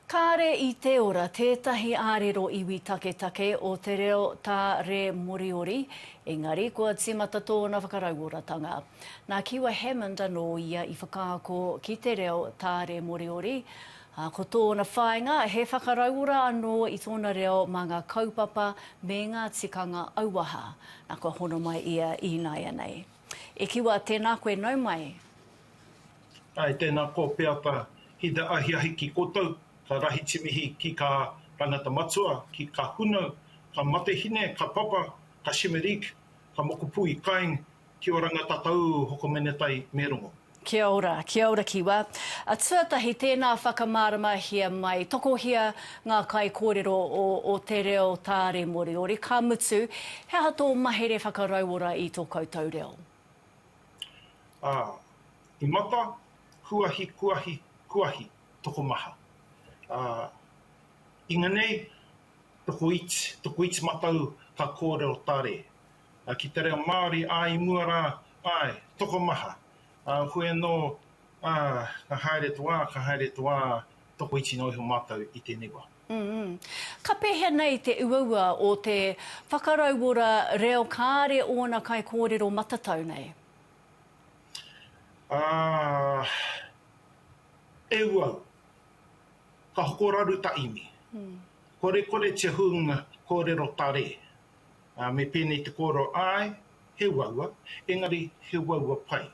Kāre I te ora, tētahi ārero iwi take o te reo tā Re Moriori, engari kua tīmata tōna whakarauoratanga. Nā Kiwa Hammond anō ia I whakaako ki te reo tā Re Moriori, ko tōna whāinga he whakarauora anō I tōna reo mā ngā kaupapa me ngā tikanga auaha, nā kua hono mai ia I nāia nei. E kiwa tēnā koe nau mai? Ai, tēnā ko peata hida ahiahi ki koutou. Ka rahi timihi ki ka rangata matua, ki ka huna, ka matehine, ka papa, ka shimerik, ka mokupui kaing, ki o rangata tau hoko menetai me rongo. Kia ora Kiwa. Tuatahi tēnā whakamārama hia mai, tokohia ngā kai kōrero o te reo tā Re Moriori, ka mutu, he aha tō mahere whakarauora I tō koutou reo? I mata, kuahi, toko maha. Inga nei, toko iti matau ka kōrero tāre. Ki te reo Māori, ai muara, ai, toko maha. Hoi anō, ka haere toa, toko iti noiho matau I tēnei wā. Ka pehea nei te uaua o te whakarauora reo kāre ona kai kōrero matatau nei? E uau. Ka hokoraru taimi. Kore te hunga kōrero tāre. Me pēnei te kōrero ai, he waua, engari he waua pai.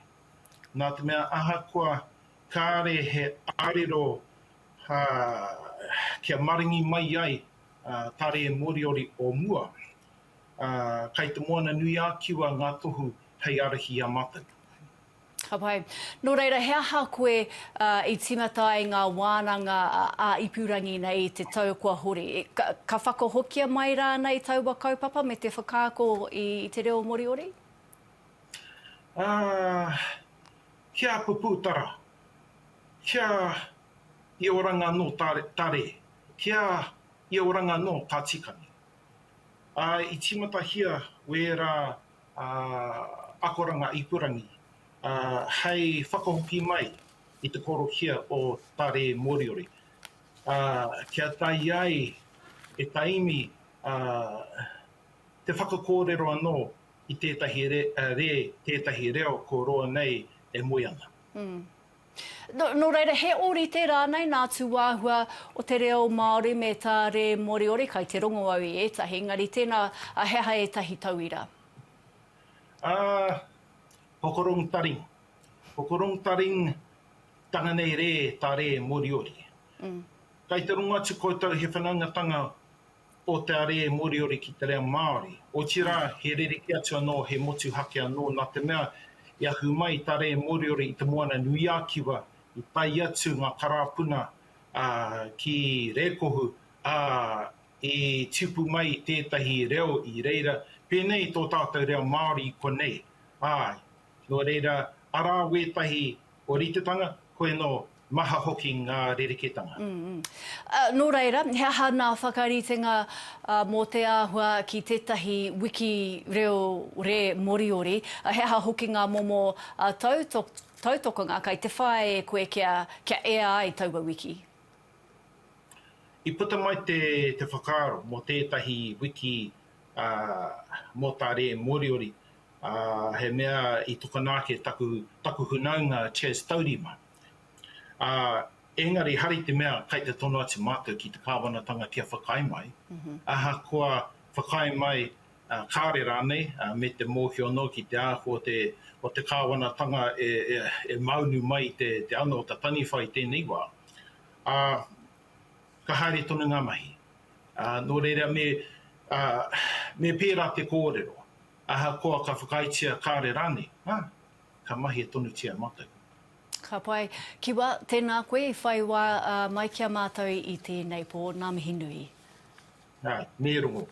Nā te mea aha kua kāre he ārero kia maringi mai ai tā Re Moriori o mua. Kai te moana nui a kiwa ngā tohu hei arahi a matau. Hapai. Nō reira, he aha koe I timatai ngā wānanga a ipurangi nei te tau kua hori. Ka whakahokia mai rā nei taua kaupapa me te whakaako I te reo Moriori? Kia puputara. Kia I oranga no tare. Kia I oranga no tātikani. I timata hia wera akoranga ipurangi. Hei whakahoki mai I te korohia o tā Re Moriori. Kia tai ai e taimi te whakakōrero anō I tētahi reo ko roa nei e moiana. Nō reira, he ori tērā nei nā tūāhua o te reo Māori me tā Re Moriori, kai te rongo au I etahi, ngari tēnā heha e tahi tauira. Hokorong taring tanga nei re tā Re Moriori. Kai te runga atu koutou he whanangatanga o te Re Moriori ki te reo Māori. O tira he rereki atu anō, he motu hake anō, nā te mea I ahu mai tā Re Moriori I te moana nui a kiwa, I tai atu ngā karapuna ki rekohu, I tupu mai tētahi reo I reira, pēnei tō tātou reo Māori I konei. Nō reira, ara wētahi o ritetanga, koe no maha hoki ngā rereketanga. Nō reira, he aha nā whakaritenga mō te āhua ki tētahi wiki reo Re Moriori, he aha hoki ngā momo tautokanga kai te whae koe kia ea ai taua wiki? I puta mai te whakaaro mō tētahi wiki mō tā Re Moriori, he mea I tukanake taku hunaunga Chaz Taurima. Engari hari te mea kai te tono atu mātou ki te kāwanatanga kia whakai mai. Aha kua whakai mai kāre rānei me te mōhio no ki te āho o te kāwanatanga e maunu mai te ano o ta taniwhai tēnei wā. Ka haere tonu ngā mahi. Nō reira me pērā te kōrero. Aha koa ka whakaitia kāre rānei. Ka mahi e tonu tia mātou. Ka pai. Kiwa, tēnā koe I whai wā mai kia mātou I tēnei pō, ngā mihi nui. Me rongo.